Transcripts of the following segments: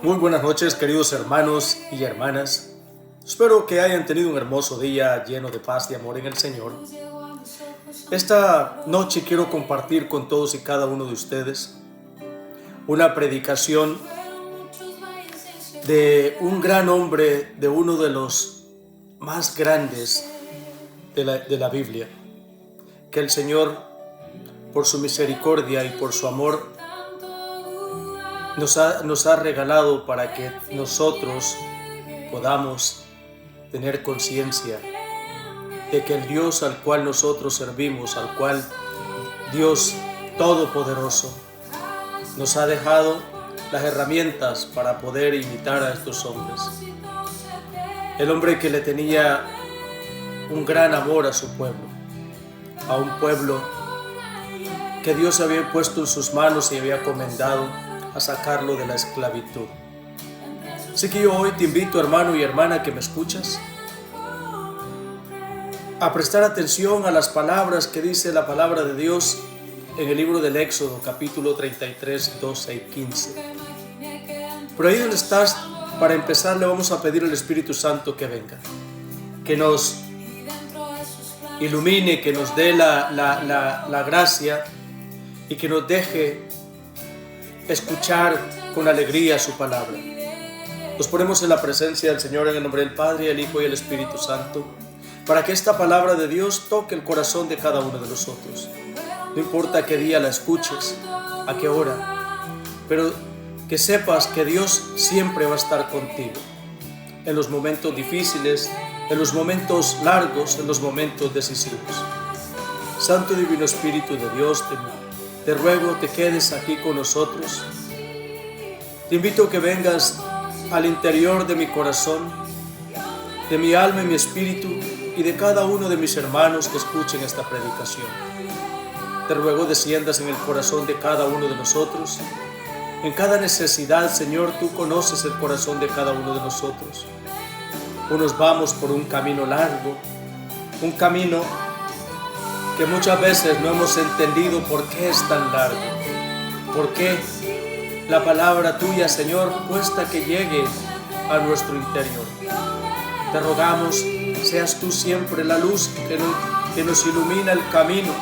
Muy buenas noches, queridos hermanos y hermanas. Espero que hayan tenido un hermoso día lleno de paz y amor en el Señor. Esta noche quiero compartir con todos y cada uno de ustedes una predicación de un gran hombre, de uno de los más grandes de la Biblia, que el Señor, por su misericordia y por su amor, nos ha regalado para que nosotros podamos tener conciencia de que el Dios al cual nosotros servimos, al cual Dios Todopoderoso, nos ha dejado las herramientas para poder imitar a estos hombres. El hombre que le tenía un gran amor a su pueblo, a un pueblo que Dios había puesto en sus manos y había comendado a sacarlo de la esclavitud. Así que yo hoy te invito, hermano y hermana que me escuchas, a prestar atención a las palabras que dice la palabra de Dios en el libro del Éxodo, capítulo 33, 12 y 15. Por ahí donde estás, para empezar, le vamos a pedir al Espíritu Santo que venga, que nos ilumine, que nos dé la gracia y que nos deje escuchar con alegría su palabra. Nos ponemos en la presencia del Señor en el nombre del Padre, el Hijo y el Espíritu Santo, para que esta palabra de Dios toque el corazón de cada uno de nosotros. No importa qué día la escuches, a qué hora, pero que sepas que Dios siempre va a estar contigo, en los momentos difíciles, en los momentos largos, en los momentos decisivos. Santo y Divino Espíritu de Dios, te ruego te quedes aquí con nosotros. Te invito a que vengas al interior de mi corazón, de mi alma y mi espíritu y de cada uno de mis hermanos que escuchen esta predicación. Te ruego desciendas en el corazón de cada uno de nosotros. En cada necesidad, Señor, tú conoces el corazón de cada uno de nosotros. Unos vamos por un camino largo, un camino que muchas veces no hemos entendido por qué es tan largo, por qué la palabra tuya, Señor, cuesta que llegue a nuestro interior. Te rogamos, seas tú siempre la luz que nos ilumina el camino,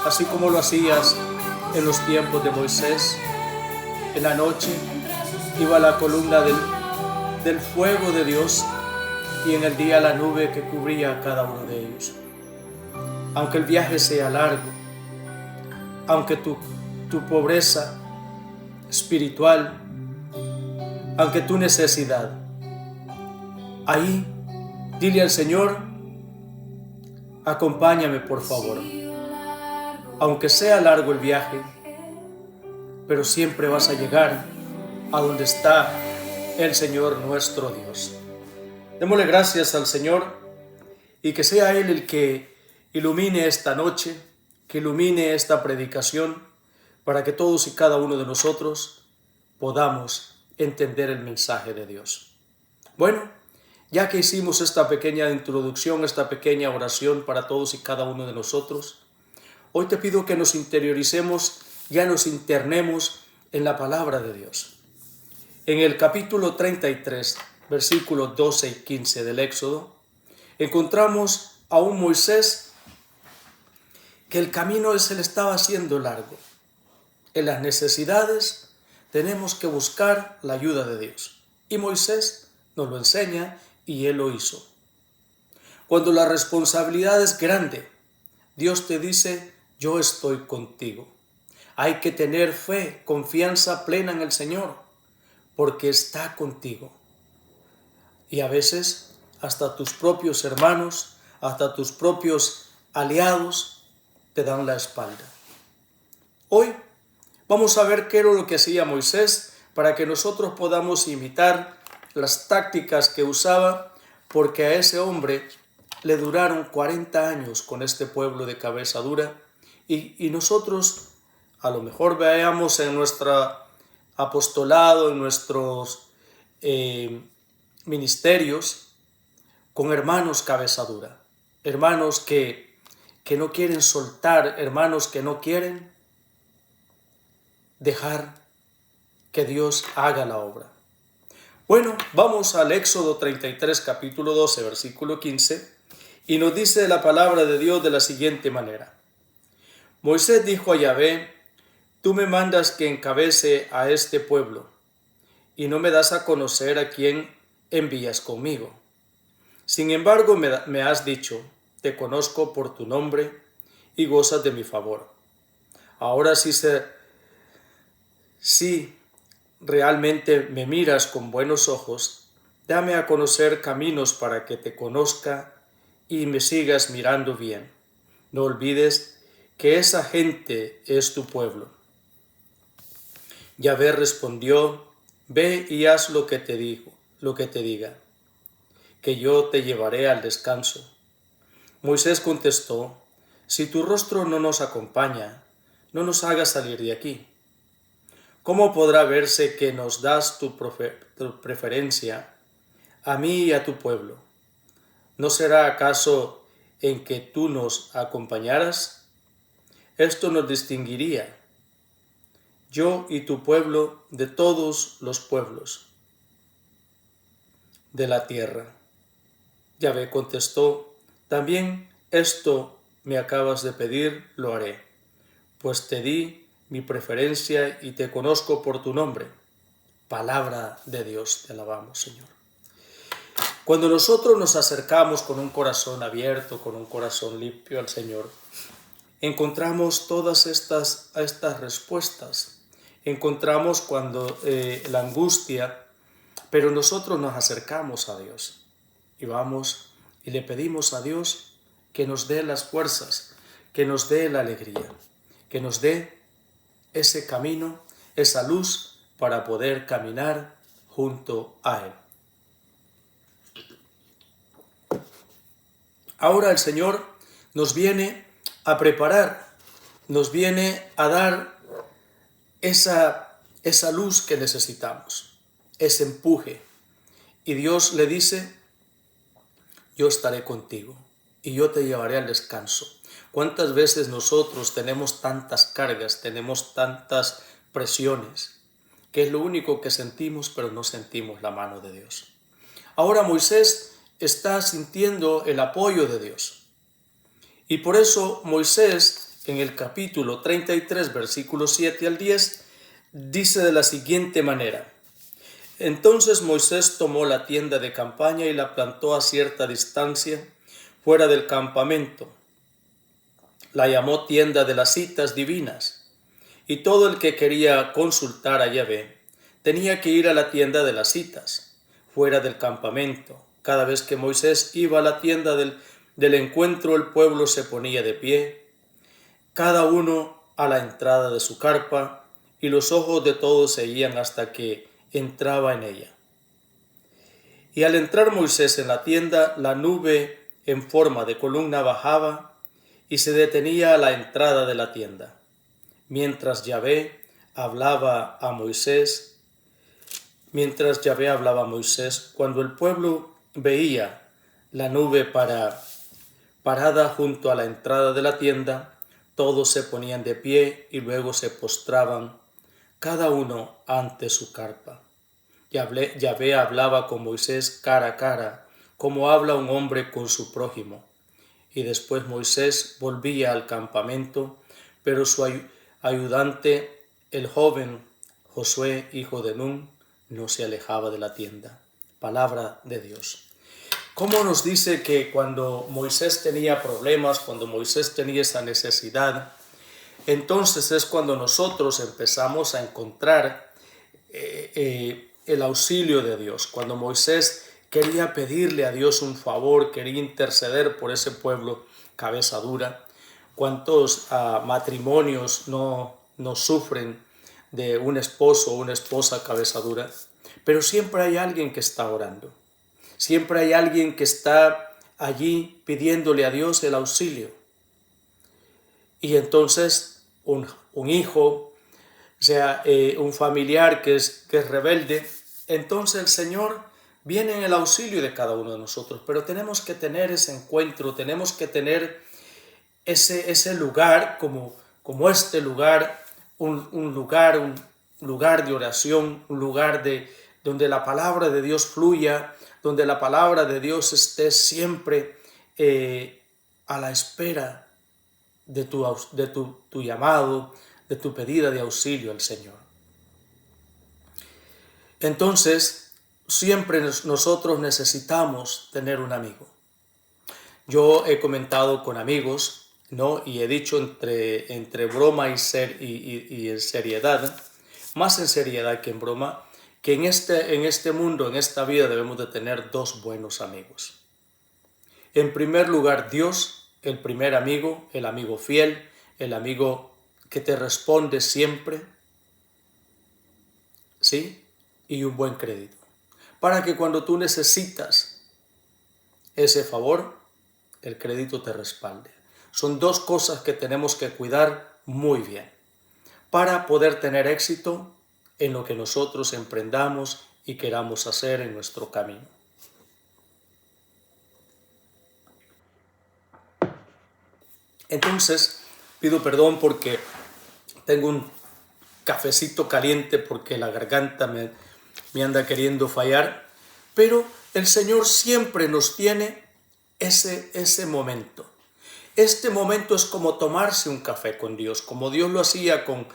así como lo hacías en los tiempos de Moisés. En la noche iba la columna del fuego de Dios y en el día la nube que cubría a cada uno de ellos. Aunque el viaje sea largo, aunque tu pobreza espiritual, aunque tu necesidad, ahí dile al Señor, acompáñame por favor. Aunque sea largo el viaje, pero siempre vas a llegar a donde está el Señor nuestro Dios. Démosle gracias al Señor y que sea Él el que ilumine esta noche, que ilumine esta predicación, para que todos y cada uno de nosotros podamos entender el mensaje de Dios. Bueno, ya que hicimos esta pequeña introducción, esta pequeña oración para todos y cada uno de nosotros, hoy te pido que nos interioricemos, ya nos internemos en la palabra de Dios. En el capítulo 33, versículos 12 y 15 del Éxodo, encontramos a un Moisés que el camino se le estaba haciendo largo. En las necesidades tenemos que buscar la ayuda de Dios. Y Moisés nos lo enseña y él lo hizo. Cuando la responsabilidad es grande, Dios te dice, yo estoy contigo. Hay que tener fe, confianza plena en el Señor, porque está contigo. Y a veces hasta tus propios hermanos, hasta tus propios aliados te dan la espalda. Hoy vamos a ver qué era lo que hacía Moisés para que nosotros podamos imitar las tácticas que usaba, porque a ese hombre le duraron 40 años con este pueblo de cabeza dura y nosotros a lo mejor veamos en nuestro apostolado, en nuestros ministerios, con hermanos cabeza dura, hermanos que no quieren soltar, hermanos que no quieren dejar que Dios haga la obra. Bueno, vamos al Éxodo 33, capítulo 12, versículo 15, y nos dice la palabra de Dios de la siguiente manera. Moisés dijo a Yahvé, tú me mandas que encabece a este pueblo, y no me das a conocer a quién envías conmigo. Sin embargo, me has dicho, te conozco por tu nombre y gozas de mi favor. Ahora si realmente me miras con buenos ojos, dame a conocer caminos para que te conozca y me sigas mirando bien. No olvides que esa gente es tu pueblo. Yahvé respondió, ve y haz lo que te diga, que yo te llevaré al descanso. Moisés contestó, si tu rostro no nos acompaña, no nos hagas salir de aquí. ¿Cómo podrá verse que nos das tu preferencia a mí y a tu pueblo? ¿No será acaso en que tú nos acompañaras? Esto nos distinguiría, yo y tu pueblo, de todos los pueblos de la tierra. Yahvé contestó, también esto me acabas de pedir, lo haré, pues te di mi preferencia y te conozco por tu nombre. Palabra de Dios, te alabamos, Señor. Cuando nosotros nos acercamos con un corazón abierto, con un corazón limpio al Señor, encontramos todas estas respuestas. Encontramos cuando la angustia, pero nosotros nos acercamos a Dios y vamos y le pedimos a Dios que nos dé las fuerzas, que nos dé la alegría, que nos dé ese camino, esa luz para poder caminar junto a Él. Ahora el Señor nos viene a preparar, nos viene a dar esa luz que necesitamos, ese empuje. Y Dios le dice, yo estaré contigo y yo te llevaré al descanso. ¿Cuántas veces nosotros tenemos tantas cargas, tenemos tantas presiones, que es lo único que sentimos, pero no sentimos la mano de Dios? Ahora Moisés está sintiendo el apoyo de Dios. Y por eso Moisés, en el capítulo 33, versículos 7 al 10, dice de la siguiente manera. Entonces Moisés tomó la tienda de campaña y la plantó a cierta distancia fuera del campamento. La llamó tienda de las citas divinas, y todo el que quería consultar a Yahvé tenía que ir a la tienda de las citas, fuera del campamento. Cada vez que Moisés iba a la tienda del encuentro, el pueblo se ponía de pie, cada uno a la entrada de su carpa, y los ojos de todos seguían hasta que entraba en ella. Y al entrar Moisés en la tienda, la nube en forma de columna bajaba y se detenía a la entrada de la tienda. Mientras Yahvé hablaba a Moisés, cuando el pueblo veía la nube parada junto a la entrada de la tienda, todos se ponían de pie y luego se postraban, cada uno ante su carpa. Yahvé hablaba con Moisés cara a cara, como habla un hombre con su prójimo. Y después Moisés volvía al campamento, pero su ayudante, el joven Josué, hijo de Nun, no se alejaba de la tienda. Palabra de Dios. ¿Cómo nos dice que cuando Moisés tenía problemas, cuando Moisés tenía esa necesidad, entonces es cuando nosotros empezamos a encontrar el auxilio de Dios? Cuando Moisés quería pedirle a Dios un favor, quería interceder por ese pueblo cabeza dura. ¿Cuántos matrimonios no sufren de un esposo o una esposa cabeza dura? Pero siempre hay alguien que está orando. Siempre hay alguien que está allí pidiéndole a Dios el auxilio. Y entonces un hijo, o sea, un familiar que es rebelde, entonces el Señor viene en el auxilio de cada uno de nosotros, pero tenemos que tener ese encuentro, tenemos que tener ese lugar como este lugar, un lugar de oración, un lugar de donde la palabra de Dios fluya, donde la palabra de Dios esté siempre a la espera de tu llamado, de tu pedida de auxilio al Señor. Entonces, siempre nosotros necesitamos tener un amigo. Yo he comentado con amigos, ¿no? Y he dicho entre broma y en seriedad, más en seriedad que en broma, que en este mundo, en esta vida, debemos de tener dos buenos amigos. En primer lugar, Dios, el primer amigo, el amigo fiel, el amigo que te responde siempre, ¿sí? Y un buen crédito. Para que cuando tú necesitas ese favor, el crédito te respalde. Son dos cosas que tenemos que cuidar muy bien para poder tener éxito en lo que nosotros emprendamos y queramos hacer en nuestro camino. Entonces, pido perdón porque tengo un cafecito caliente porque la garganta me anda queriendo fallar, pero el Señor siempre nos tiene ese momento. Este momento es como tomarse un café con Dios, como Dios lo hacía con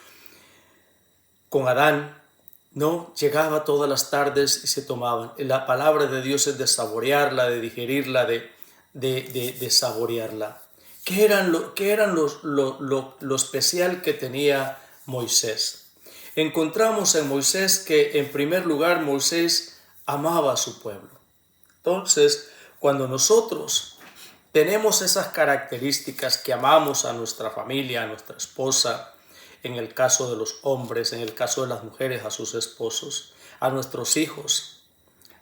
Adán, ¿no? Llegaba todas las tardes y se tomaban. La palabra de Dios es de saborearla, de digerirla, de saborearla. ¿Qué eran lo especial que tenía Moisés? Encontramos en Moisés que en primer lugar Moisés amaba a su pueblo. Entonces, cuando nosotros tenemos esas características que amamos a nuestra familia, a nuestra esposa, en el caso de los hombres, en el caso de las mujeres, a sus esposos, a nuestros hijos,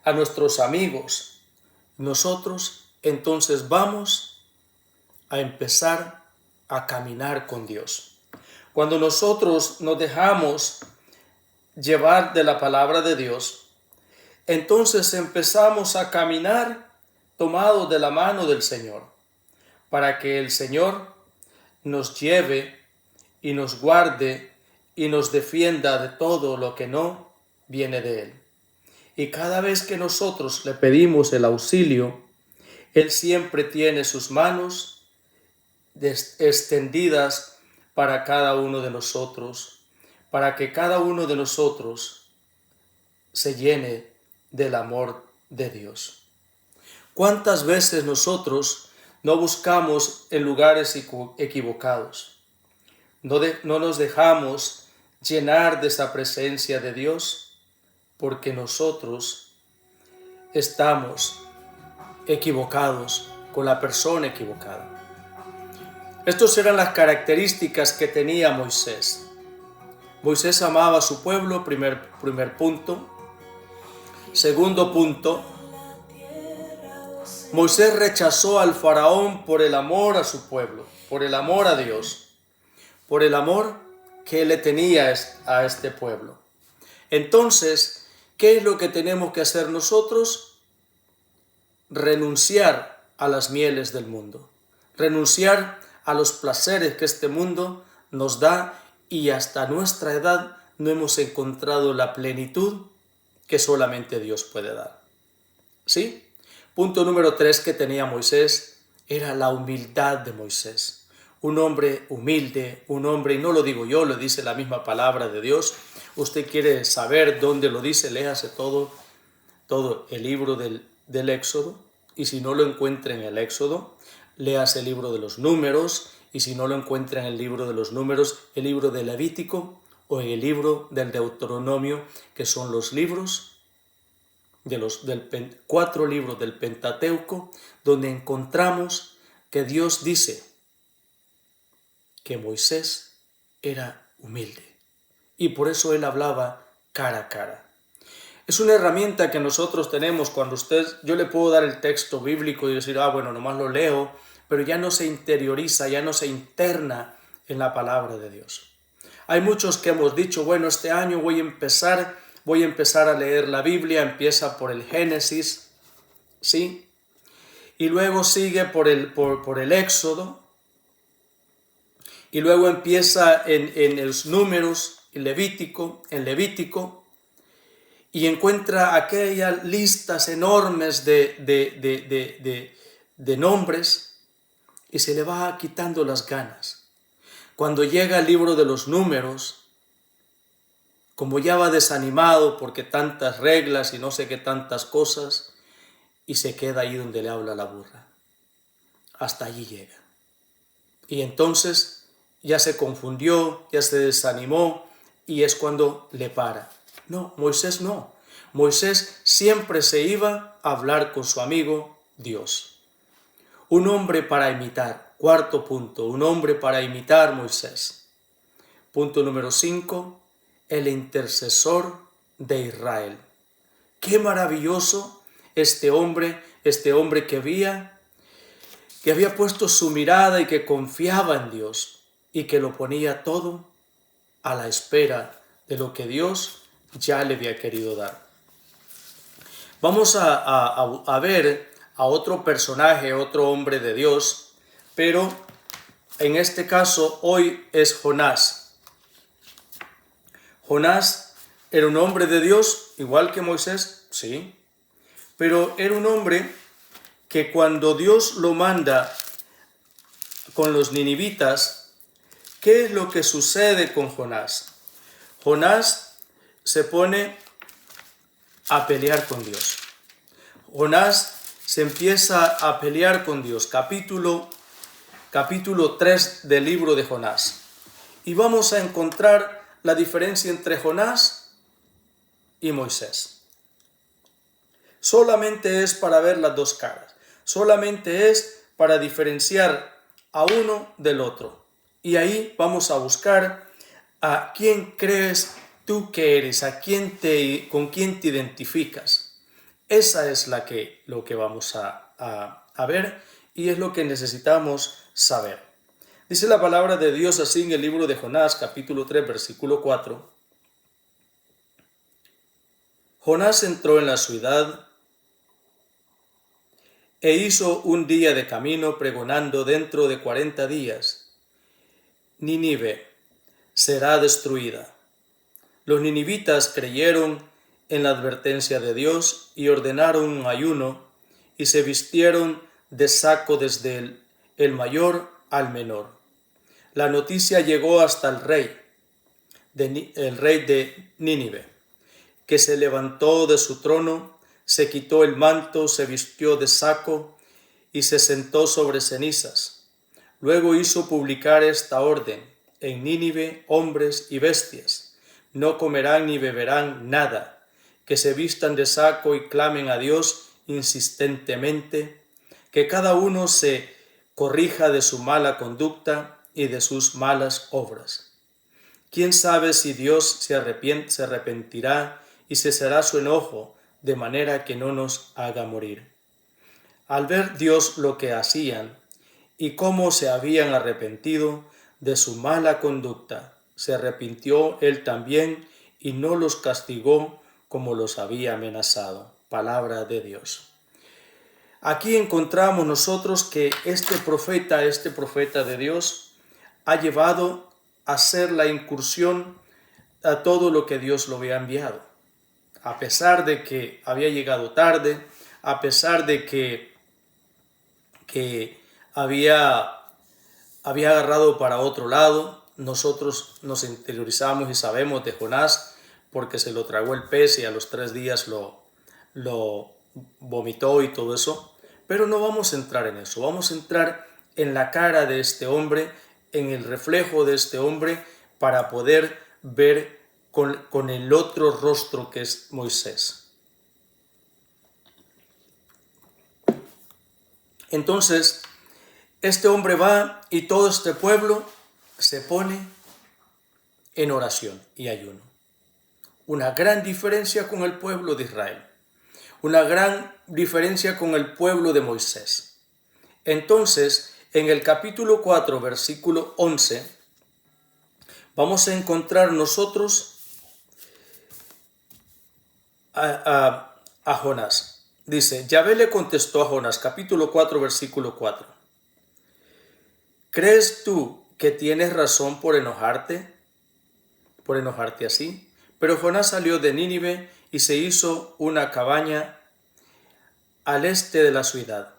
a nuestros amigos, nosotros entonces vamos a empezar a caminar con Dios. Cuando nosotros nos dejamos llevar de la palabra de Dios, entonces empezamos a caminar tomados de la mano del Señor, para que el Señor nos lleve y nos guarde y nos defienda de todo lo que no viene de Él. Y cada vez que nosotros le pedimos el auxilio, Él siempre tiene sus manos extendidas para cada uno de nosotros, para que cada uno de nosotros se llene del amor de Dios. ¿Cuántas veces nosotros no buscamos en lugares equivocados? No nos dejamos llenar de esa presencia de Dios porque nosotros estamos equivocados con la persona equivocada. Estas eran las características que tenía Moisés. Moisés amaba a su pueblo, primer punto. Segundo punto, Moisés rechazó al faraón por el amor a su pueblo, por el amor a Dios, por el amor que él le tenía a este pueblo. Entonces, ¿qué es lo que tenemos que hacer nosotros? Renunciar a las mieles del mundo, renunciar a los placeres que este mundo nos da y hasta nuestra edad no hemos encontrado la plenitud que solamente Dios puede dar. ¿Sí? Punto número 3 que tenía Moisés era la humildad de Moisés. Un hombre humilde, un hombre, y no lo digo yo, lo dice la misma palabra de Dios. Usted quiere saber dónde lo dice, léase todo el libro del Éxodo, y si no lo encuentra en el Éxodo, léase el libro de los Números, y si no lo encuentra en el libro de los Números, el libro del Levítico o en el libro del Deuteronomio, que son los libros de 4 libros del Pentateuco, donde encontramos que Dios dice que Moisés era humilde y por eso él hablaba cara a cara. Es una herramienta que nosotros tenemos cuando yo le puedo dar el texto bíblico y decir, bueno, nomás lo leo, pero ya no se interioriza, ya no se interna en la palabra de Dios. Hay muchos que hemos dicho, bueno, este año voy a empezar a leer la Biblia, empieza por el Génesis, ¿sí? Y luego sigue por el Éxodo, y luego empieza en los Números, en Levítico, y encuentra aquellas listas enormes de nombres y se le va quitando las ganas. Cuando llega el libro de los números, como ya va desanimado porque tantas reglas y no sé qué tantas cosas, y se queda ahí donde le habla la burra. Hasta allí llega. Y entonces ya se confundió, ya se desanimó y es cuando le para. No, Moisés no. Moisés siempre se iba a hablar con su amigo Dios. Un hombre para imitar. Cuarto punto, un hombre para imitar Moisés. Punto número 5, el intercesor de Israel. Qué maravilloso este hombre que había puesto su mirada y que confiaba en Dios y que lo ponía todo a la espera de lo que Dios ya le había querido dar. Vamos a ver a otro personaje, otro hombre de Dios, pero en este caso hoy es Jonás. Jonás era un hombre de Dios, igual que Moisés, sí, pero era un hombre que cuando Dios lo manda con los ninivitas, ¿qué es lo que sucede con Jonás? Jonás se pone a pelear con Dios. Jonás se empieza a pelear con Dios. Capítulo 3 del libro de Jonás. Y vamos a encontrar la diferencia entre Jonás y Moisés. Solamente es para ver las dos caras. Solamente es para diferenciar a uno del otro. Y ahí vamos a buscar a quién crees tú que eres, con quién te identificas. Esa es lo que vamos a ver y es lo que necesitamos saber. Dice la palabra de Dios así en el libro de Jonás, capítulo 3, versículo 4. Jonás entró en la ciudad e hizo un día de camino pregonando dentro de 40 días. Nínive será destruida. Los ninivitas creyeron en la advertencia de Dios y ordenaron un ayuno y se vistieron de saco desde el mayor al menor. La noticia llegó hasta el rey de Nínive, que se levantó de su trono, se quitó el manto, se vistió de saco y se sentó sobre cenizas. Luego hizo publicar esta orden: en Nínive, hombres y bestias no comerán ni beberán nada, que se vistan de saco y clamen a Dios insistentemente, que cada uno se corrija de su mala conducta y de sus malas obras. ¿Quién sabe si Dios se arrepentirá y cesará su enojo, de manera que no nos haga morir? Al ver Dios lo que hacían y cómo se habían arrepentido de su mala conducta, se arrepintió él también y no los castigó como los había amenazado. Palabra de Dios. Aquí encontramos nosotros que este profeta de Dios, ha llevado a hacer la incursión a todo lo que Dios lo había enviado. A pesar de que había llegado tarde, a pesar de que había agarrado para otro lado, nosotros nos interiorizamos y sabemos de Jonás porque se lo tragó el pez y a los 3 días lo vomitó y todo eso. Pero no vamos a entrar en eso, vamos a entrar en la cara de este hombre, en el reflejo de este hombre, para poder ver con el otro rostro que es Moisés. Entonces, este hombre va y todo este pueblo se pone en oración y ayuno. Una gran diferencia con el pueblo de Israel. Una gran diferencia con el pueblo de Moisés. Entonces, en el capítulo 4, versículo 11, vamos a encontrar nosotros a Jonás. Dice, Yahvé le contestó a Jonás, capítulo 4, versículo 4. ¿Crees tú que tienes razón por enojarte así? Pero Jonás salió de Nínive y se hizo una cabaña al este de la ciudad,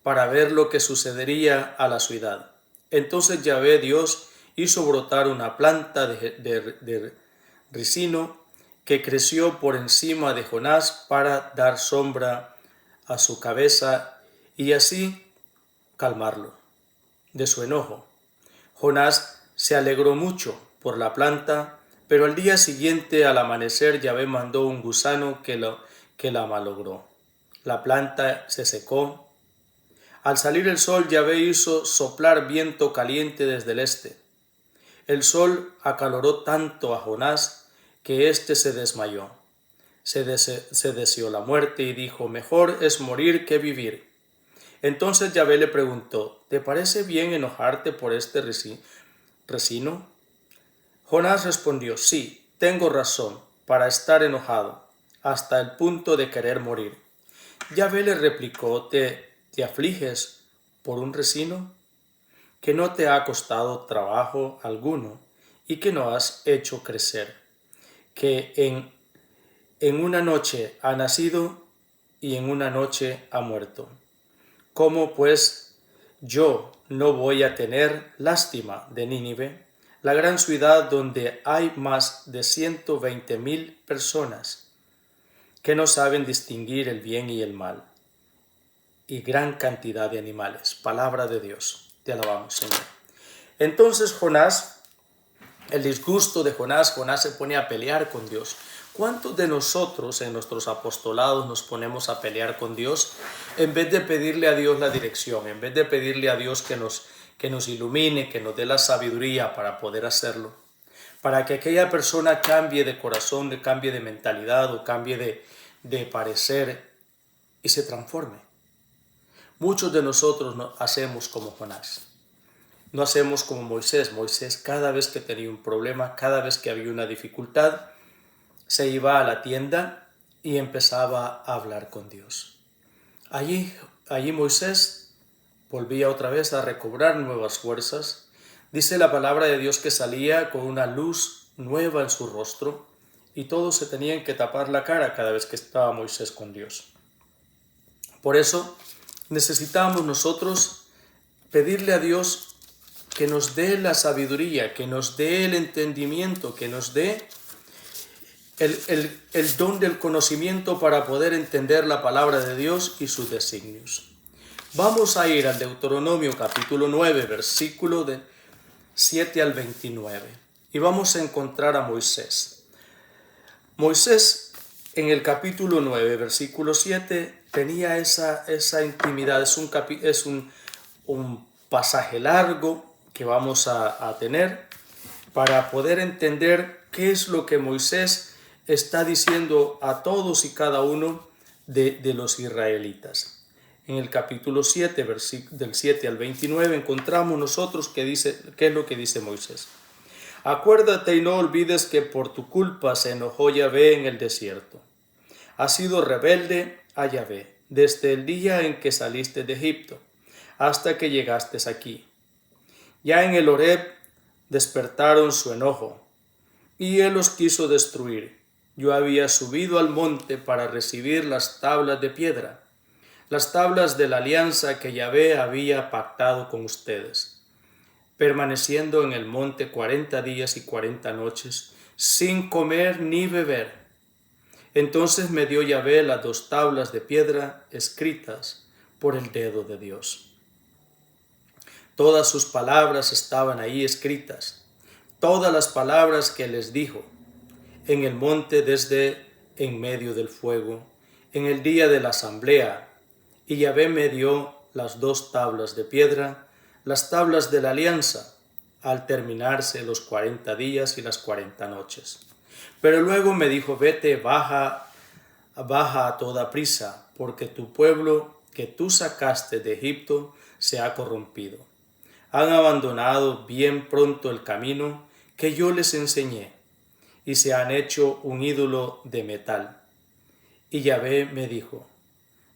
para ver lo que sucedería a la ciudad. Entonces Yahvé Dios hizo brotar una planta de ricino que creció por encima de Jonás para dar sombra a su cabeza y así calmarlo de su enojo. Jonás se alegró mucho por la planta, pero al día siguiente al amanecer Yahvé mandó un gusano que la malogró. La planta se secó. Al salir el sol, Yahvé hizo soplar viento caliente desde el este. El sol acaloró tanto a Jonás que éste se desmayó. Se deseó la muerte y dijo: mejor es morir que vivir. Entonces Yahvé le preguntó: ¿te parece bien enojarte por este resino? Jonás respondió: sí, tengo razón para estar enojado, hasta el punto de querer morir. Yahvé le replicó: ¿Te afliges por un resino que no te ha costado trabajo alguno y que no has hecho crecer, que en una noche ha nacido y en una noche ha muerto? ¿Cómo pues yo no voy a tener lástima de Nínive, la gran ciudad donde hay más de 120,000 personas que no saben distinguir el bien y el mal, y gran cantidad de animales? Palabra de Dios. Te alabamos, Señor. Entonces Jonás, el disgusto de Jonás se pone a pelear con Dios. ¿Cuántos de nosotros en nuestros apostolados nos ponemos a pelear con Dios en vez de pedirle a Dios la dirección, en vez de pedirle a Dios que nos ilumine, que nos dé la sabiduría para poder hacerlo? Para que aquella persona cambie de corazón, cambie de mentalidad o cambie de parecer y se transforme. Muchos de nosotros no hacemos como Jonás. No hacemos como Moisés. Moisés, cada vez que tenía un problema, cada vez que había una dificultad, se iba a la tienda y empezaba a hablar con Dios. Allí Moisés volvía otra vez a recobrar nuevas fuerzas. Dice la palabra de Dios que salía con una luz nueva en su rostro y todos se tenían que tapar la cara cada vez que estaba Moisés con Dios. Por eso necesitamos nosotros pedirle a Dios que nos dé la sabiduría, que nos dé el entendimiento, que nos dé el don del conocimiento para poder entender la palabra de Dios y sus designios. Vamos a ir al Deuteronomio capítulo 9, versículo de 7 al 29, y vamos a encontrar a Moisés. Moisés, en el capítulo 9, versículo 7, tenía esa intimidad. Es un pasaje largo que vamos a tener para poder entender qué es lo que Moisés está diciendo a todos y cada uno de los israelitas. En el capítulo 7, del 7 al 29, encontramos nosotros qué es lo que dice Moisés. Acuérdate y no olvides que por tu culpa se enojó Yahvé en el desierto. Has sido rebelde a Yahvé desde el día en que saliste de Egipto hasta que llegaste aquí. Ya en el Horeb despertaron su enojo y él los quiso destruir. Yo había subido al monte para recibir las tablas de piedra, las tablas de la alianza que Yahvé había pactado con ustedes, permaneciendo en el monte 40 días y 40 noches, sin comer ni beber. Entonces me dio Yahvé las 2 tablas de piedra escritas por el dedo de Dios. Todas sus palabras estaban ahí escritas, todas las palabras que les dijo en el monte desde en medio del fuego, en el día de la asamblea, y Yahvé me dio las 2 tablas de piedra, las tablas de la alianza, al terminarse los 40 días y las 40 noches. Pero luego me dijo: vete, baja a toda prisa, porque tu pueblo que tú sacaste de Egipto se ha corrompido. Han abandonado bien pronto el camino que yo les enseñé, y se han hecho un ídolo de metal. Y Yahvé me dijo: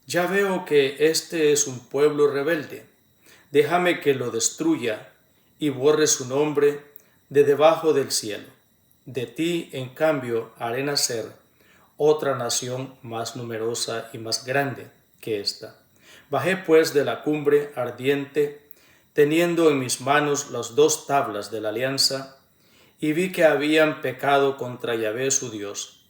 ya veo que este es un pueblo rebelde. Déjame que lo destruya y borre su nombre de debajo del cielo. De ti, en cambio, haré nacer otra nación más numerosa y más grande que esta. Bajé pues de la cumbre ardiente, teniendo en mis manos las 2 tablas de la alianza, y vi que habían pecado contra Yahvé su Dios,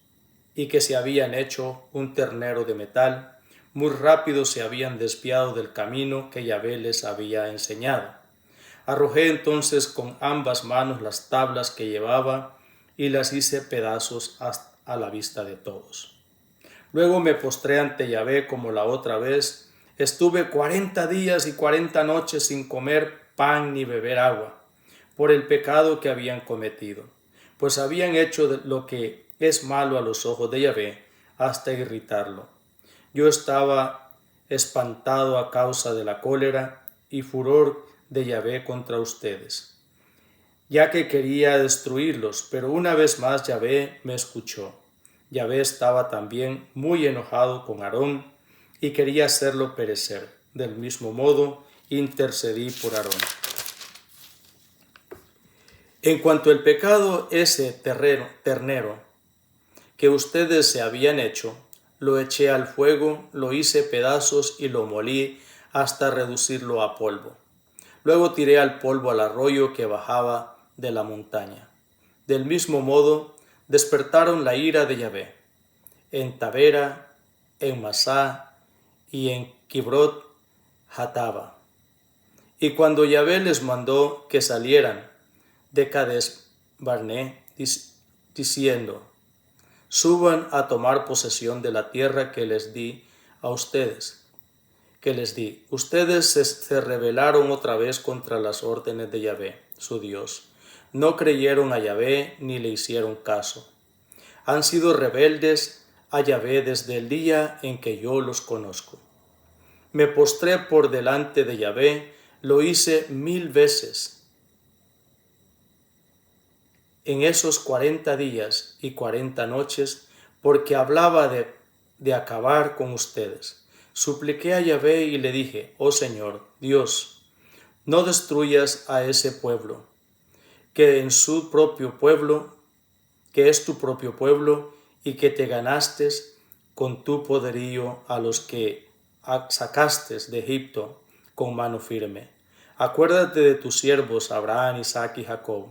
y que se habían hecho un ternero de metal, muy rápido se habían desviado del camino que Yahvé les había enseñado. Arrojé entonces con ambas manos las tablas que llevaba, y las hice pedazos a la vista de todos. Luego me postré ante Yahvé como la otra vez. Estuve 40 días y 40 noches sin comer pan ni beber agua, por el pecado que habían cometido, pues habían hecho lo que es malo a los ojos de Yahvé, hasta irritarlo. Yo estaba espantado a causa de la cólera y furor de Yahvé contra ustedes, ya que quería destruirlos, pero una vez más Yahvé me escuchó. Yahvé estaba también muy enojado con Aarón y quería hacerlo perecer. Del mismo modo, intercedí por Aarón. En cuanto al pecado, ese ternero que ustedes se habían hecho, lo eché al fuego, lo hice pedazos y lo molí hasta reducirlo a polvo. Luego tiré al polvo al arroyo que bajaba de la montaña. Del mismo modo, despertaron la ira de Yahvé en Tabera, en Masá y en Kibrot Hataba. Y cuando Yahvé les mandó que salieran de Cades Barné, diciendo: suban a tomar posesión de la tierra que les di a ustedes, Ustedes se rebelaron otra vez contra las órdenes de Yahvé, su Dios. No creyeron a Yahvé ni le hicieron caso. Han sido rebeldes a Yahvé desde el día en que yo los conozco. Me postré por delante de Yahvé, lo hice 1000 veces. En esos 40 días y 40 noches, porque hablaba de acabar con ustedes. Supliqué a Yahvé y le dije: oh Señor, Dios, no destruyas a ese pueblo, que es tu propio pueblo, y que te ganaste con tu poderío a los que sacaste de Egipto con mano firme. Acuérdate de tus siervos Abraham, Isaac y Jacob,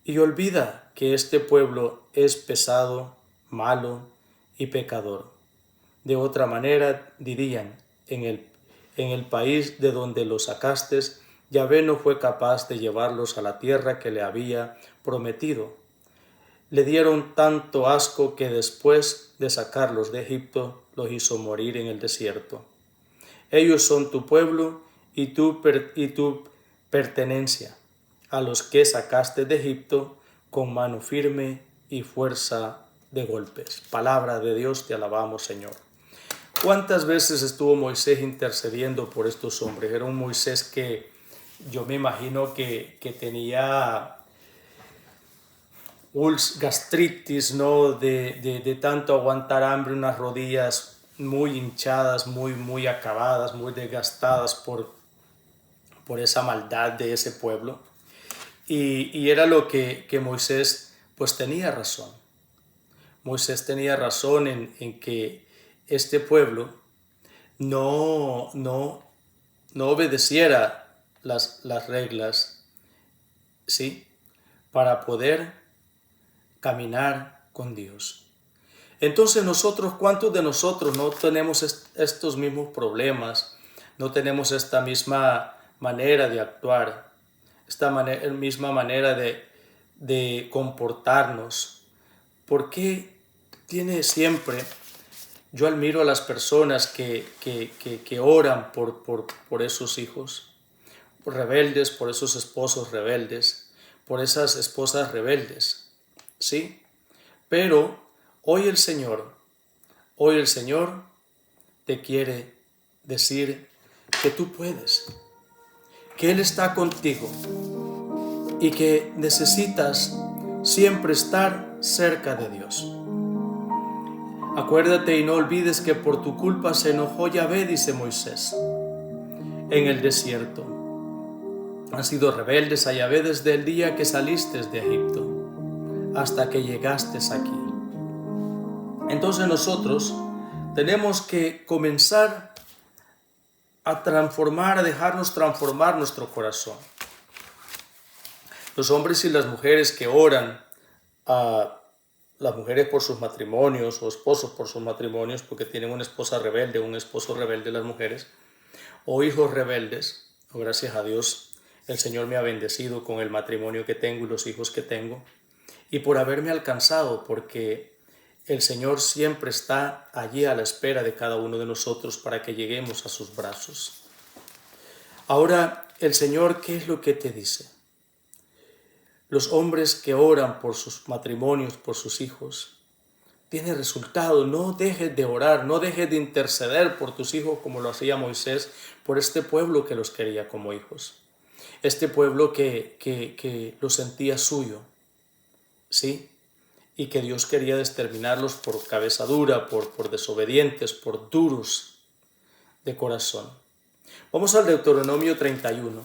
y olvida que este pueblo es pesado, malo y pecador. De otra manera dirían: en el país de donde los sacaste, Yahvé no fue capaz de llevarlos a la tierra que le había prometido. Le dieron tanto asco que después de sacarlos de Egipto, los hizo morir en el desierto. Ellos son tu pueblo y tu pertenencia, a los que sacaste de Egipto con mano firme y fuerza de golpes. Palabra de Dios, te alabamos, Señor. ¿Cuántas veces estuvo Moisés intercediendo por estos hombres? Era un Moisés que yo me imagino que tenía gastritis, ¿no? De tanto aguantar hambre, unas rodillas muy hinchadas, muy acabadas, muy desgastadas por esa maldad de ese pueblo. Y era lo que Moisés pues tenía razón. Moisés tenía razón en que este pueblo no obedeciera las reglas, ¿sí?, para poder caminar con Dios. Entonces nosotros, ¿cuántos de nosotros no tenemos estos mismos problemas? No tenemos esta misma manera de actuar, esta misma manera de comportarnos. ¿Por qué tiene siempre? Yo admiro a las personas que oran por esos hijos rebeldes, por esos esposos rebeldes, por esas esposas rebeldes, ¿sí? Pero hoy el Señor te quiere decir que tú puedes, que Él está contigo y que necesitas siempre estar cerca de Dios. Acuérdate y no olvides que por tu culpa se enojó Yahvé, dice Moisés, en el desierto. Han sido rebeldes a Yahvé desde el día que saliste de Egipto hasta que llegaste aquí. Entonces nosotros tenemos que comenzar a transformar, a dejarnos transformar nuestro corazón. Los hombres y las mujeres que oran, a las mujeres por sus matrimonios o esposos por sus matrimonios, porque tienen una esposa rebelde o un esposo rebelde las mujeres, o hijos rebeldes, o gracias a Dios el Señor me ha bendecido con el matrimonio que tengo y los hijos que tengo, y por haberme alcanzado, porque el Señor siempre está allí a la espera de cada uno de nosotros para que lleguemos a sus brazos. Ahora, el Señor, ¿qué es lo que te dice? Los hombres que oran por sus matrimonios, por sus hijos, tiene resultado. No dejes de orar, no dejes de interceder por tus hijos como lo hacía Moisés, por este pueblo que los quería como hijos. Este pueblo que lo sentía suyo, ¿sí? Y que Dios quería exterminarlos por cabeza dura, por desobedientes, por duros de corazón. Vamos al Deuteronomio 31.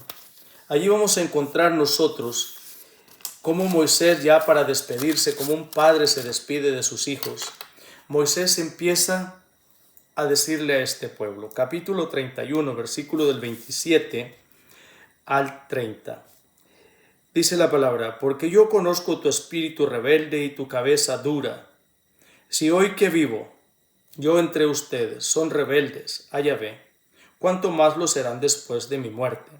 Allí vamos a encontrar nosotros cómo Moisés, ya para despedirse, como un padre se despide de sus hijos, Moisés empieza a decirle a este pueblo. Capítulo 31, versículo del 27 al 30. Dice la palabra: porque yo conozco tu espíritu rebelde y tu cabeza dura. Si hoy que vivo yo entre ustedes son rebeldes a Yahvé, ¿cuánto más lo serán después de mi muerte?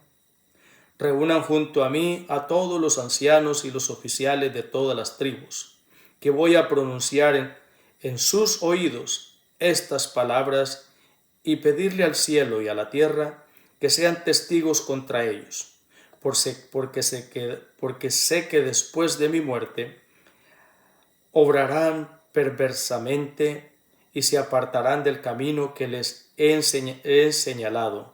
Reúnan junto a mí a todos los ancianos y los oficiales de todas las tribus, que voy a pronunciar en sus oídos estas palabras y pedirle al cielo y a la tierra que sean testigos contra ellos, porque sé que después de mi muerte obrarán perversamente y se apartarán del camino que les he señalado,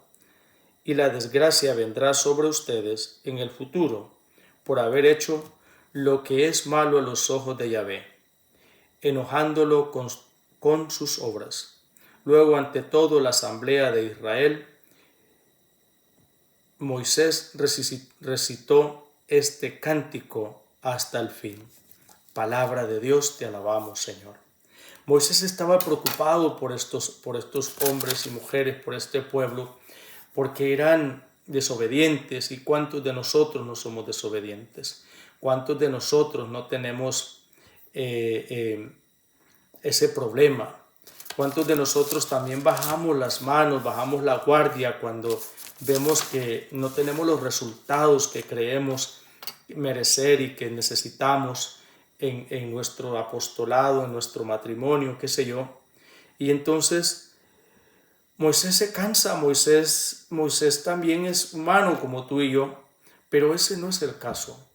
y la desgracia vendrá sobre ustedes en el futuro por haber hecho lo que es malo a los ojos de Yahvé, enojándolo con sus obras. Luego, ante todo la asamblea de Israel, Moisés recitó este cántico hasta el fin. Palabra de Dios, te alabamos, Señor. Moisés estaba preocupado por estos hombres y mujeres, por este pueblo, porque eran desobedientes. ¿Y cuántos de nosotros no somos desobedientes? ¿Cuántos de nosotros no tenemos ese problema? ¿Cuántos de nosotros también bajamos las manos, bajamos la guardia cuando vemos que no tenemos los resultados que creemos merecer y que necesitamos en nuestro apostolado, en nuestro matrimonio, qué sé yo? Y entonces Moisés se cansa. Moisés también es humano como tú y yo, pero ese no es el caso,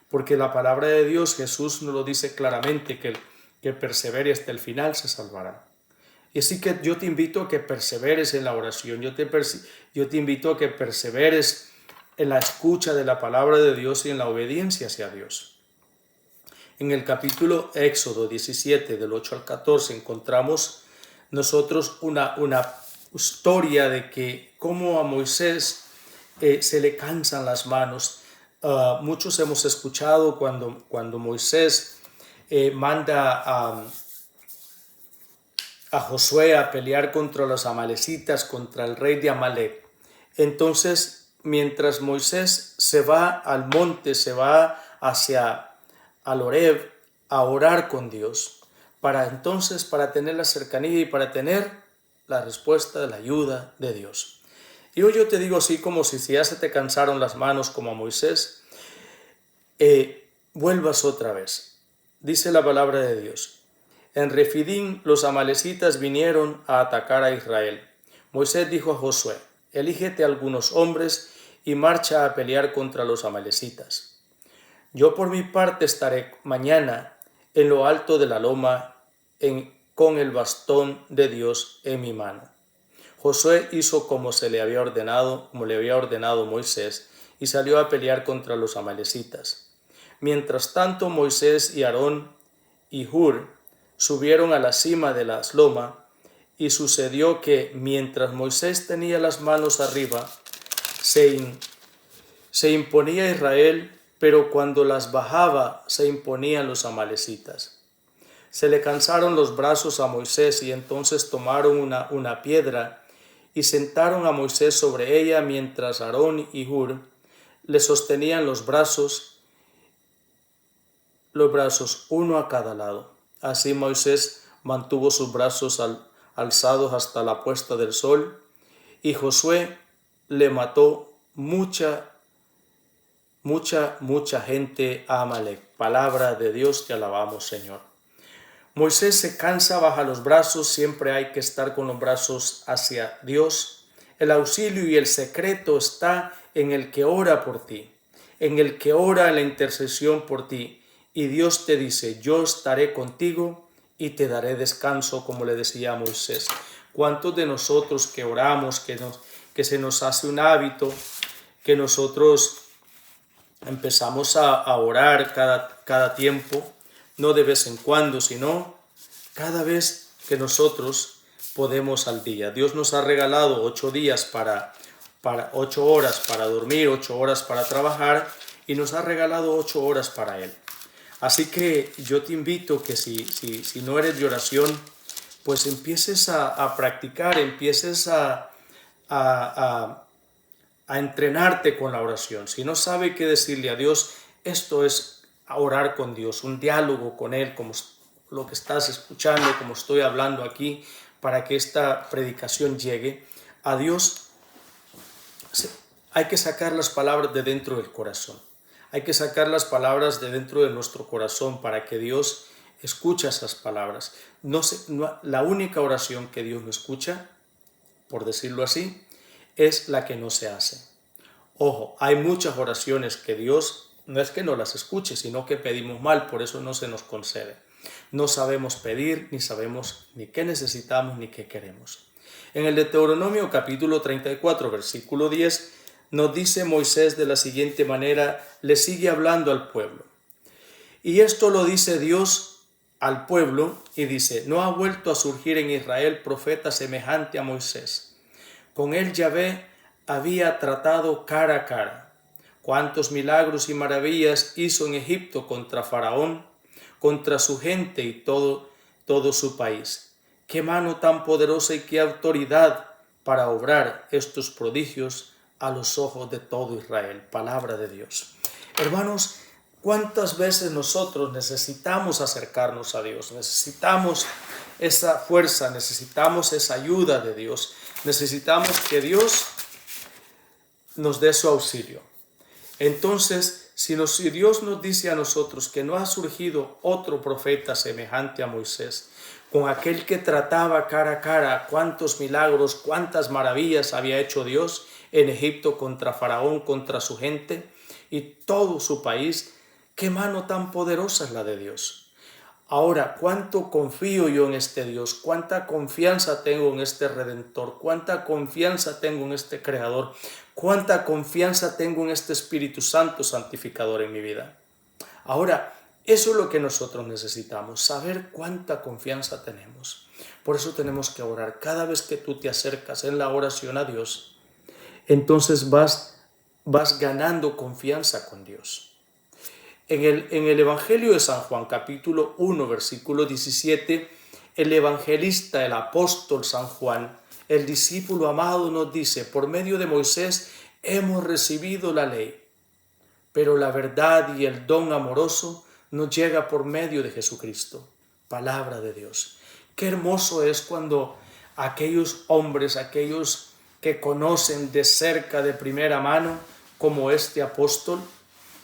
porque la palabra de Dios, Jesús nos lo dice claramente, que el que persevere hasta el final se salvará. Y así que yo te invito a que perseveres en la oración, yo te invito a que perseveres en la escucha de la palabra de Dios y en la obediencia hacia Dios. En el capítulo Éxodo 17, del 8 al 14, encontramos nosotros una historia de que cómo a Moisés se le cansan las manos. Muchos hemos escuchado cuando Moisés manda a Josué a pelear contra los amalecitas, contra el rey de Amalek. Entonces, mientras Moisés se va al monte, se va hacia al Horeb a orar con Dios, para tener la cercanía y para tener la respuesta de la ayuda de Dios. Y hoy yo te digo así, como si ya se te cansaron las manos como a Moisés, vuelvas otra vez. Dice la palabra de Dios: en Refidín los amalecitas vinieron a atacar a Israel. Moisés dijo a Josué: elígete algunos hombres y marcha a pelear contra los amalecitas. Yo por mi parte estaré mañana en lo alto de la loma con el bastón de Dios en mi mano. Josué hizo como le había ordenado Moisés, y salió a pelear contra los amalecitas. Mientras tanto, Moisés y Aarón y Hur subieron a la cima de la loma, y sucedió que mientras Moisés tenía las manos arriba, se imponía Israel, pero cuando las bajaba se imponían los amalecitas. Se le cansaron los brazos a Moisés y entonces tomaron una piedra y sentaron a Moisés sobre ella mientras Aarón y Hur le sostenían los brazos uno a cada lado. Así Moisés mantuvo sus brazos alzados hasta la puesta del sol, y Josué le mató mucha gente a Amalec. Palabra de Dios, te alabamos, Señor. Moisés se cansa, baja los brazos, siempre hay que estar con los brazos hacia Dios. El auxilio y el secreto está en el que ora por ti, en el que ora en la intercesión por ti. Y Dios te dice, yo estaré contigo y te daré descanso, como le decía a Moisés. ¿Cuántos de nosotros que oramos, que se nos hace un hábito, que nosotros empezamos a orar cada tiempo, no de vez en cuando, sino cada vez que nosotros podemos al día? Dios nos ha regalado 8 días para 8 horas para dormir, 8 horas para trabajar, y nos ha regalado 8 horas para Él. Así que yo te invito que si no eres de oración, pues empieces a practicar, empieces a entrenarte con la oración. Si no sabe qué decirle a Dios, esto es orar con Dios, un diálogo con Él, como lo que estás escuchando, como estoy hablando aquí, para que esta predicación llegue a Dios. Hay que sacar las palabras de dentro del corazón. Hay que sacar las palabras de dentro de nuestro corazón para que Dios escuche esas palabras. La única oración que Dios no escucha, por decirlo así, es la que no se hace. Ojo, hay muchas oraciones que Dios no es que no las escuche, sino que pedimos mal, por eso no se nos concede. No sabemos pedir, ni sabemos ni qué necesitamos, ni qué queremos. En el Deuteronomio capítulo 34, versículo 10, nos dice Moisés de la siguiente manera, le sigue hablando al pueblo. Y esto lo dice Dios al pueblo y dice, no ha vuelto a surgir en Israel profeta semejante a Moisés. Con él Yahvé había tratado cara a cara. Cuántos milagros y maravillas hizo en Egipto contra Faraón, contra su gente y todo su país. Qué mano tan poderosa y qué autoridad para obrar estos prodigios a los ojos de todo Israel. Palabra de Dios. Hermanos, ¿cuántas veces nosotros necesitamos acercarnos a Dios? Necesitamos esa fuerza, necesitamos esa ayuda de Dios. Necesitamos que Dios nos dé su auxilio. Entonces, si Dios nos dice a nosotros que no ha surgido otro profeta semejante a Moisés, con aquel que trataba cara a cara, cuántos milagros, cuántas maravillas había hecho Dios en Egipto contra Faraón, contra su gente y todo su país, qué mano tan poderosa es la de Dios. Ahora, cuánto confío yo en este Dios, cuánta confianza tengo en este Redentor, cuánta confianza tengo en este Creador, cuánta confianza tengo en este Espíritu Santo santificador en mi vida. Ahora, eso es lo que nosotros necesitamos, saber cuánta confianza tenemos. Por eso tenemos que orar. Cada vez que tú te acercas en la oración a Dios, entonces vas ganando confianza con Dios. En el Evangelio de San Juan, capítulo 1, versículo 17, el evangelista, el apóstol San Juan, el discípulo amado, nos dice, por medio de Moisés hemos recibido la ley, pero la verdad y el don amoroso nos llega por medio de Jesucristo. Palabra de Dios. Qué hermoso es cuando aquellos hombres, aquellos que conocen de cerca, de primera mano, como este apóstol,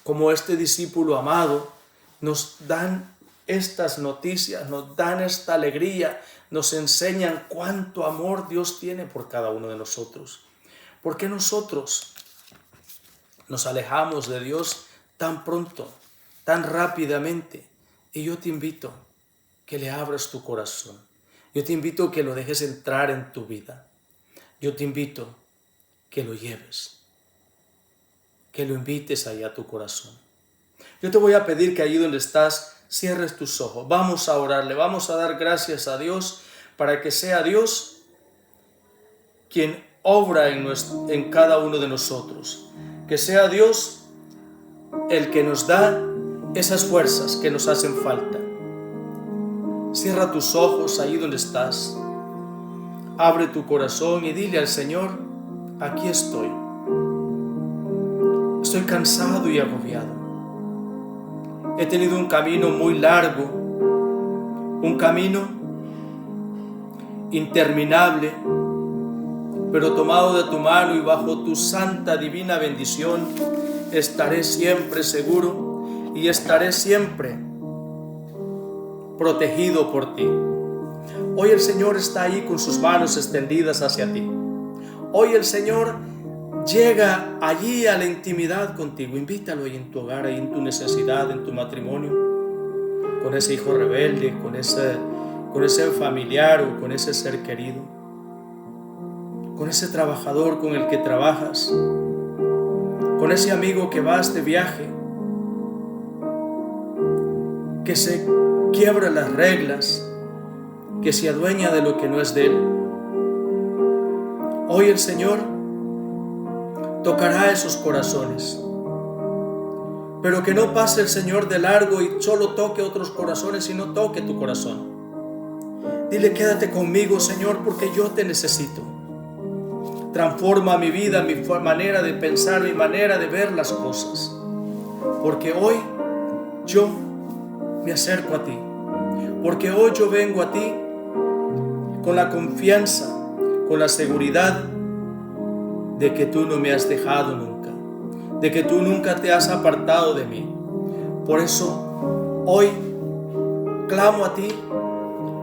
como este discípulo amado, nos dan estas noticias, nos dan esta alegría, nos enseñan cuánto amor Dios tiene por cada uno de nosotros. ¿Por qué nosotros nos alejamos de Dios tan pronto, tan rápidamente? Y yo te invito que le abras tu corazón. Yo te invito que lo dejes entrar en tu vida. Yo te invito que lo lleves, que lo invites ahí a tu corazón. Yo te voy a pedir que allí donde estás, cierres tus ojos. Vamos a orarle, vamos a dar gracias a Dios para que sea Dios quien obra en cada uno de nosotros. Que sea Dios el que nos da esas fuerzas que nos hacen falta. Cierra tus ojos ahí donde estás. Abre tu corazón y dile al Señor: aquí estoy. Estoy cansado y agobiado. He tenido un camino muy largo, un camino interminable, pero tomado de tu mano y bajo tu santa divina bendición, estaré siempre seguro y estaré siempre protegido por ti. Hoy el Señor está ahí con sus manos extendidas hacia ti. Hoy el Señor llega allí a la intimidad contigo. Invítalo ahí en tu hogar, ahí en tu necesidad, en tu matrimonio, con ese hijo rebelde, con ese familiar o con ese ser querido, con ese trabajador con el que trabajas, con ese amigo que vas de viaje, que se quiebra las reglas, que se adueña de lo que no es de él. Hoy el Señor tocará esos corazones, pero que no pase el Señor de largo y solo toque otros corazones y no toque tu corazón. Dile: quédate conmigo, Señor, porque yo te necesito. Transforma mi vida, mi manera de pensar, mi manera de ver las cosas, porque hoy yo me acerco a ti, porque hoy yo vengo a ti con la confianza, con la seguridad de que tú no me has dejado nunca, de que tú nunca te has apartado de mí. Por eso hoy clamo a ti,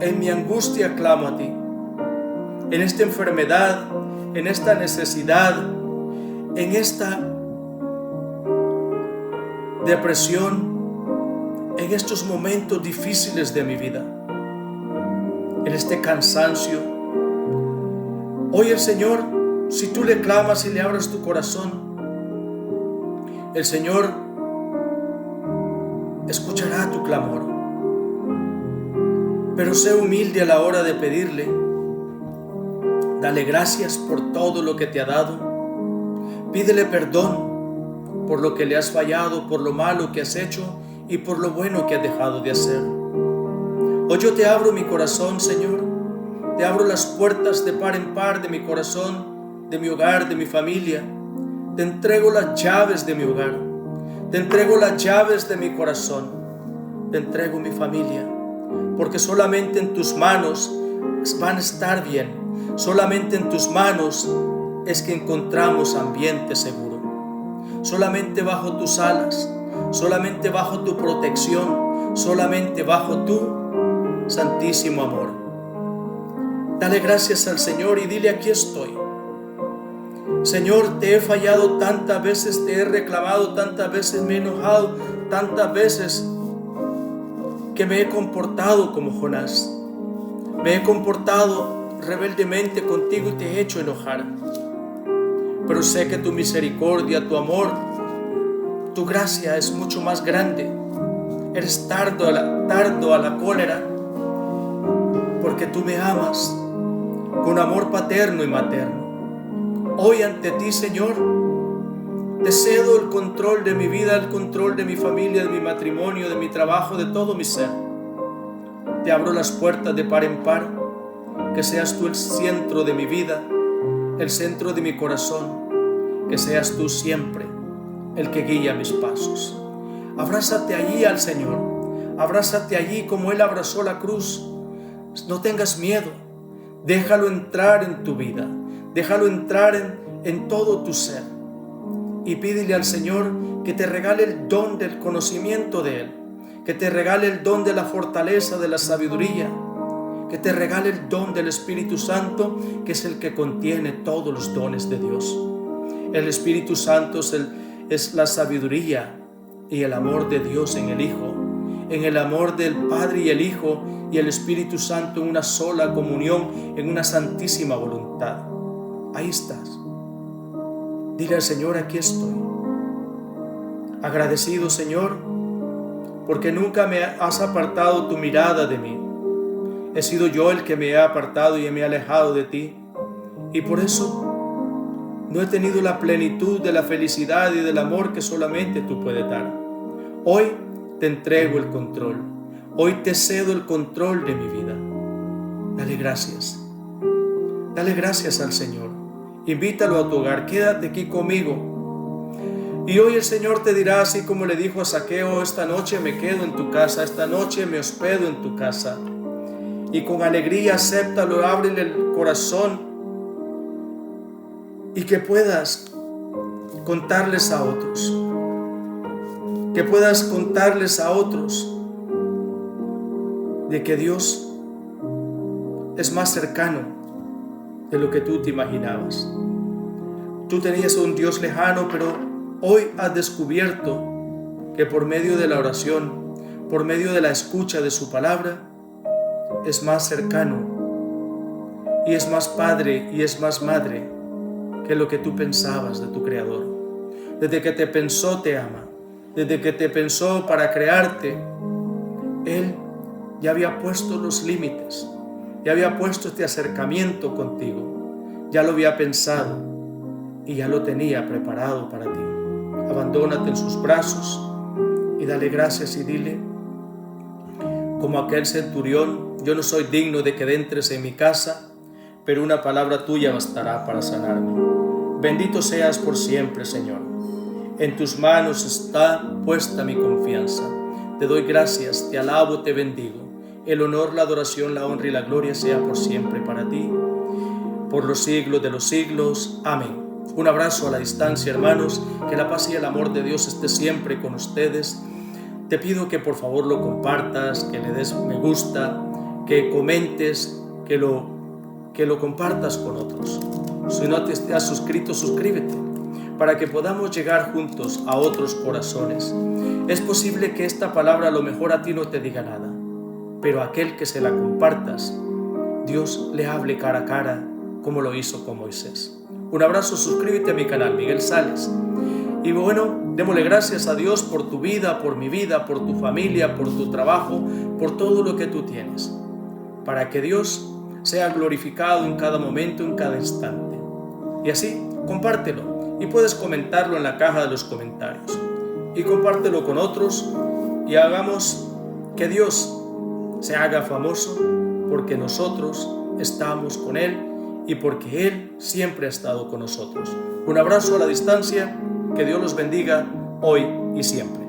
en mi angustia clamo a ti, en esta enfermedad, en esta necesidad, en esta depresión, en estos momentos difíciles de mi vida, en este cansancio. Hoy el Señor, si tú le clamas y le abres tu corazón, el Señor escuchará tu clamor. Pero sé humilde a la hora de pedirle. Dale gracias por todo lo que te ha dado. Pídele perdón por lo que le has fallado, por lo malo que has hecho y por lo bueno que has dejado de hacer. Hoy yo te abro mi corazón, Señor. Te abro las puertas de par en par de mi corazón, de mi hogar, de mi familia. Te entrego las llaves de mi hogar. Te entrego las llaves de mi corazón. Te entrego mi familia. Porque solamente en tus manos van a estar bien. Solamente en tus manos es que encontramos ambiente seguro. Solamente bajo tus alas, solamente bajo tu protección, solamente bajo tu santísimo amor. Dale gracias al Señor y dile: aquí estoy. Señor, te he fallado tantas veces, te he reclamado tantas veces, me he enojado tantas veces que me he comportado como Jonás. Me he comportado rebeldemente contigo y te he hecho enojar. Pero sé que tu misericordia, tu amor, tu gracia es mucho más grande. Eres tardo a la cólera, porque tú me amas con amor paterno y materno. Hoy ante ti, Señor, te cedo el control de mi vida, el control de mi familia, de mi matrimonio, de mi trabajo, de todo mi ser. Te abro las puertas de par en par, que seas tú el centro de mi vida, el centro de mi corazón, que seas tú siempre el que guía mis pasos. Abrázate allí al Señor, abrázate allí como Él abrazó la cruz. No tengas miedo, déjalo entrar en tu vida, déjalo entrar en todo tu ser. Y pídele al Señor que te regale el don del conocimiento de Él, que te regale el don de la fortaleza, de la sabiduría, que te regale el don del Espíritu Santo, que es el que contiene todos los dones de Dios. El Espíritu Santo es la sabiduría y el amor de Dios en el Hijo, en el amor del Padre y el Hijo y el Espíritu Santo en una sola comunión, en una santísima voluntad. Ahí estás. Dile al Señor: aquí estoy. Agradecido, Señor, porque nunca me has apartado tu mirada de mí. He sido yo el que me he apartado y me he alejado de ti. Y por eso no he tenido la plenitud de la felicidad y del amor que solamente tú puedes dar. Hoy te entrego el control. Hoy te cedo el control de mi vida. Dale gracias. Dale gracias al Señor. Invítalo a tu hogar. Quédate aquí conmigo. Y hoy el Señor te dirá, así como le dijo a Zaqueo: esta noche me quedo en tu casa, esta noche me hospedo en tu casa. Y con alegría acéptalo, ábrele el corazón, y que puedas contarles a otros. Que puedas contarles a otros de que Dios es más cercano de lo que tú te imaginabas. Tú tenías un Dios lejano, pero hoy has descubierto que por medio de la oración, por medio de la escucha de su palabra, es más cercano y es más padre y es más madre que lo que tú pensabas de tu Creador. Desde que te pensó te ama, desde que te pensó para crearte, Él ya había puesto los límites, ya había puesto este acercamiento contigo, ya lo había pensado y ya lo tenía preparado para ti. Abandónate en sus brazos y dale gracias y dile, como aquel centurión: yo no soy digno de que entres en mi casa, pero una palabra tuya bastará para sanarme. Bendito seas por siempre, Señor. En tus manos está puesta mi confianza. Te doy gracias, te alabo, te bendigo. El honor, la adoración, la honra y la gloria sea por siempre para ti, por los siglos de los siglos. Amén. Un abrazo a la distancia, hermanos. Que la paz y el amor de Dios esté siempre con ustedes. Te pido que por favor lo compartas, que le des me gusta, que comentes, que lo compartas con otros. Si no te has suscrito, suscríbete, para que podamos llegar juntos a otros corazones. Es posible que esta palabra a lo mejor a ti no te diga nada, pero a aquel que se la compartas, Dios le hable cara a cara, como lo hizo con Moisés. Un abrazo, suscríbete a mi canal, Miguel Sales. Y bueno, démosle gracias a Dios por tu vida, por mi vida, por tu familia, por tu trabajo, por todo lo que tú tienes, para que Dios sea glorificado en cada momento, en cada instante. Y así, compártelo, y puedes comentarlo en la caja de los comentarios. Y compártelo con otros, y hagamos que Dios se haga famoso, porque nosotros estamos con Él y porque Él siempre ha estado con nosotros. Un abrazo a la distancia, que Dios los bendiga hoy y siempre.